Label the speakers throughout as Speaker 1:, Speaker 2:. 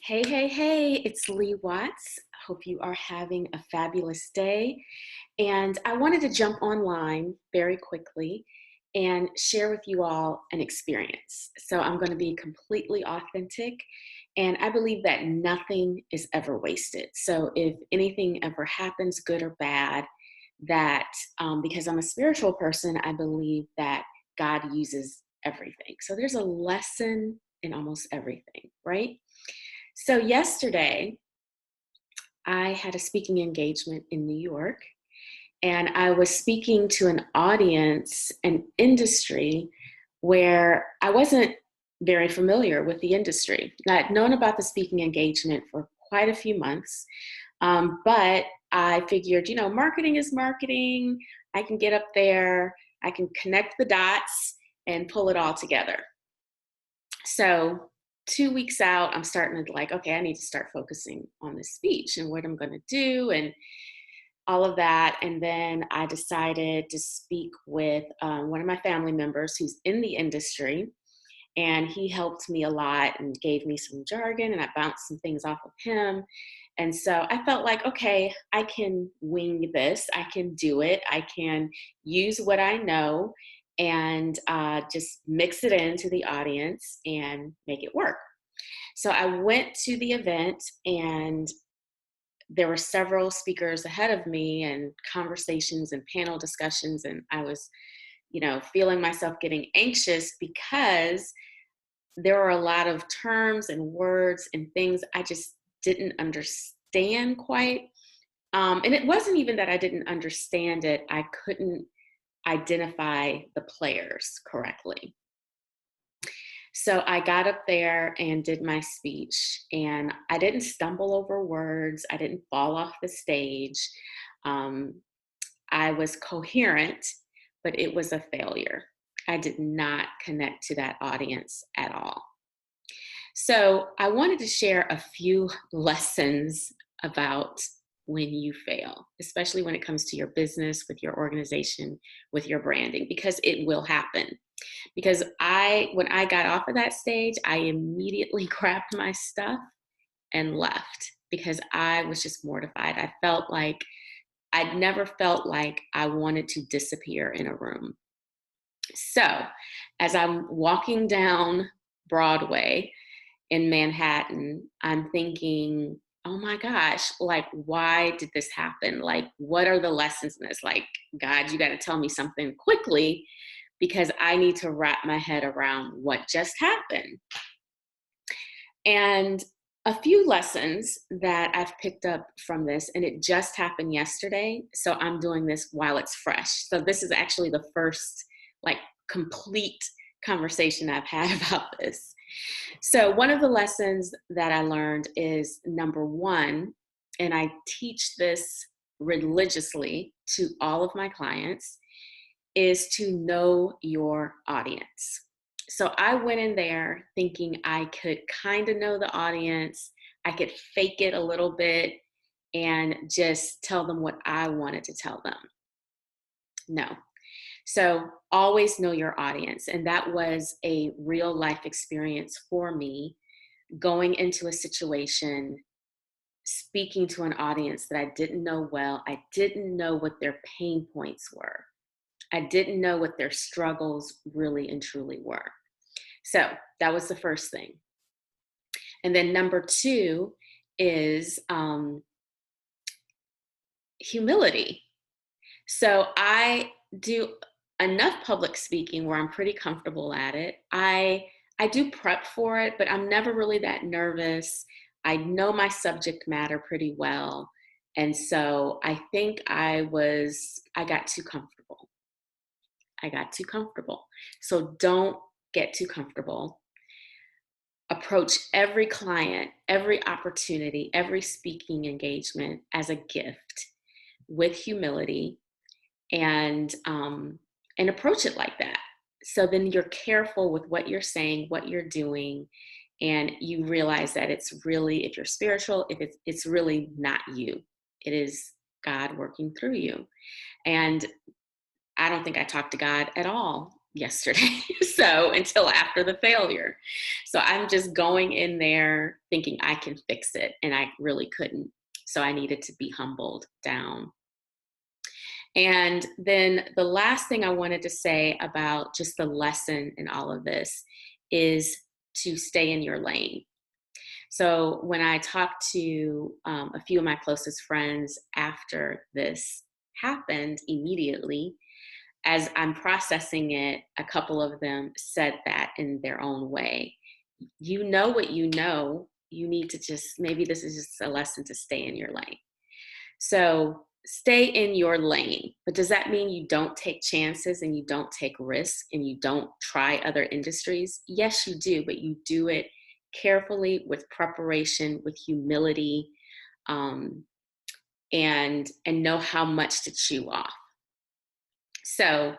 Speaker 1: Hey, hey, hey, it's Lee Watts. Hope you are having a fabulous day. And I wanted to jump online very quickly and share with you all an experience. So I'm going to be completely authentic. And I believe that nothing is ever wasted. So if anything ever happens, good or bad, that because I'm a spiritual person, I believe that God uses everything. So there's a lesson in almost everything, right? So yesterday, I had a speaking engagement in New York, and I was speaking to an audience, an industry where I wasn't very familiar with the industry. I'd known about the speaking engagement for quite a few months, but I figured, marketing is marketing. I can get up there, I can connect the dots and pull it all together. So 2 weeks out, I'm starting to like, okay, I need to start focusing on this speech and what I'm going to do and all of that. And then I decided to speak with one of my family members who's in the industry. And he helped me a lot and gave me some jargon, and I bounced some things off of him. And so I felt like, okay, I can wing this. I can do it. I can use what I know and just mix it into the audience and make it work. So I went to the event, and there were several speakers ahead of me and conversations and panel discussions. And I was, feeling myself getting anxious because there were a lot of terms and words and things I just didn't understand quite. And it wasn't even that I didn't understand it, I couldn't identify the players correctly. So I got up there and did my speech, and I didn't stumble over words, I didn't fall off the stage. Um, I was coherent, but it was a failure. I did not connect to that audience at all. So I wanted to share a few lessons about when you fail, especially when it comes to your business, with your organization, with your branding, because it will happen. Because when I got off of that stage, I immediately grabbed my stuff and left because I was just mortified. I'd never felt like I wanted to disappear in a room. So as I'm walking down Broadway, in Manhattan, I'm thinking, oh my gosh, like, why did this happen? Like, what are the lessons in this? Like, God, you got to tell me something quickly because I need to wrap my head around what just happened. And a few lessons that I've picked up from this, and it just happened yesterday. So I'm doing this while it's fresh. So this is actually the first, like, complete conversation I've had about this. So, one of the lessons that I learned is number one, and I teach this religiously to all of my clients, is to know your audience. So, I went in there thinking I could kind of know the audience, I could fake it a little bit and just tell them what I wanted to tell them. No. So always know your audience. And that was a real life experience for me, going into a situation, speaking to an audience that I didn't know well. I didn't know what their pain points were. I didn't know what their struggles really and truly were. So that was the first thing. And then number two is humility. So I do enough public speaking where I'm pretty comfortable at it. I do prep for it, but I'm never really that nervous. I know my subject matter pretty well. And so I think I got too comfortable. I got too comfortable. So don't get too comfortable. Approach every client, every opportunity, every speaking engagement as a gift with humility, and approach it like that. So then you're careful with what you're saying, what you're doing, and you realize that it's really, if you're spiritual, if it's really not you. It is God working through you. And I don't think I talk to God at all yesterday. So until after the failure. So I'm just going in there thinking I can fix it, and I really couldn't. So I needed to be humbled down. And then the last thing I wanted to say about just the lesson in all of this is to stay in your lane. So when I talked to a few of my closest friends after this happened immediately, as I'm processing it, a couple of them said that in their own way. You know what you know. You need to just, maybe this is just a lesson to stay in your lane. So stay in your lane. But does that mean you don't take chances and you don't take risks and you don't try other industries? Yes, you do, but you do it carefully with preparation, with humility, um, and know how much to chew off. So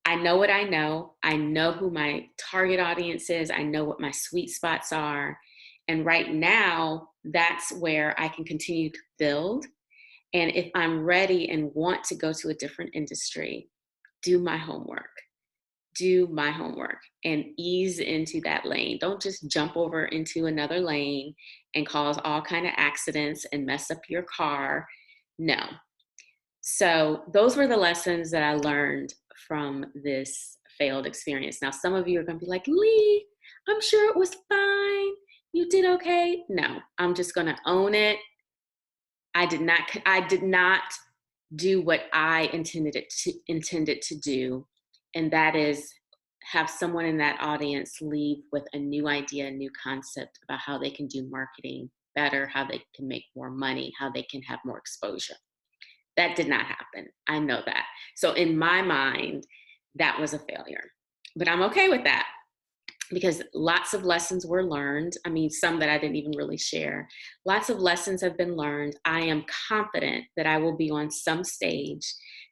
Speaker 1: I know what I know. I know who my target audience is. I know what my sweet spots are. And right now, that's where I can continue to build. And if I'm ready and want to go to a different industry, do my homework. Do my homework and ease into that lane. Don't just jump over into another lane and cause all kind of accidents and mess up your car. No. So those were the lessons that I learned from this failed experience. Now, some of you are going to be like, Lee, I'm sure it was fine. You did okay. No, I'm just going to own it. I did not do what I intended to do, and that is have someone in that audience leave with a new idea, a new concept about how they can do marketing better, how they can make more money, how they can have more exposure. That did not happen. I know that. So in my mind, that was a failure. But I'm okay with that because lots of lessons were learned. I mean, some that I didn't even really share. Lots of lessons have been learned. I am confident that I will be on some stage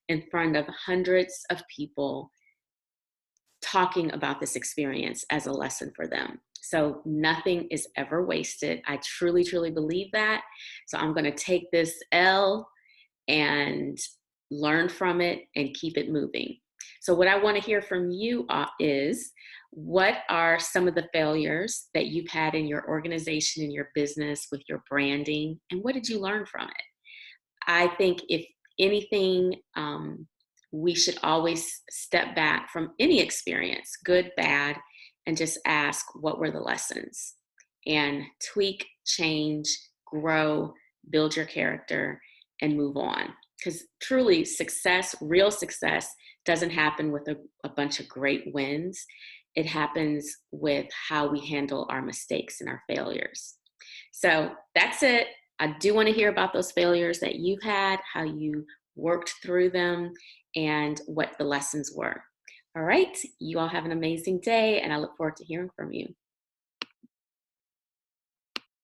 Speaker 1: in front of hundreds of people talking about this experience as a lesson for them. So nothing is ever wasted. I truly, truly believe that. So I'm going to take this L and learn from it and keep it moving. So what I want to hear from you is what are some of the failures that you've had in your organization, in your business, with your branding, and what did you learn from it? I think if anything, we should always step back from any experience, good, bad, and just ask what were the lessons and tweak, change, grow, build your character, and move on. Because truly, success, real success, doesn't happen with a bunch of great wins. It happens with how we handle our mistakes and our failures. So that's it. I do want to hear about those failures that you've had, how you worked through them, and what the lessons were. All right. You all have an amazing day, and I look forward to hearing from you.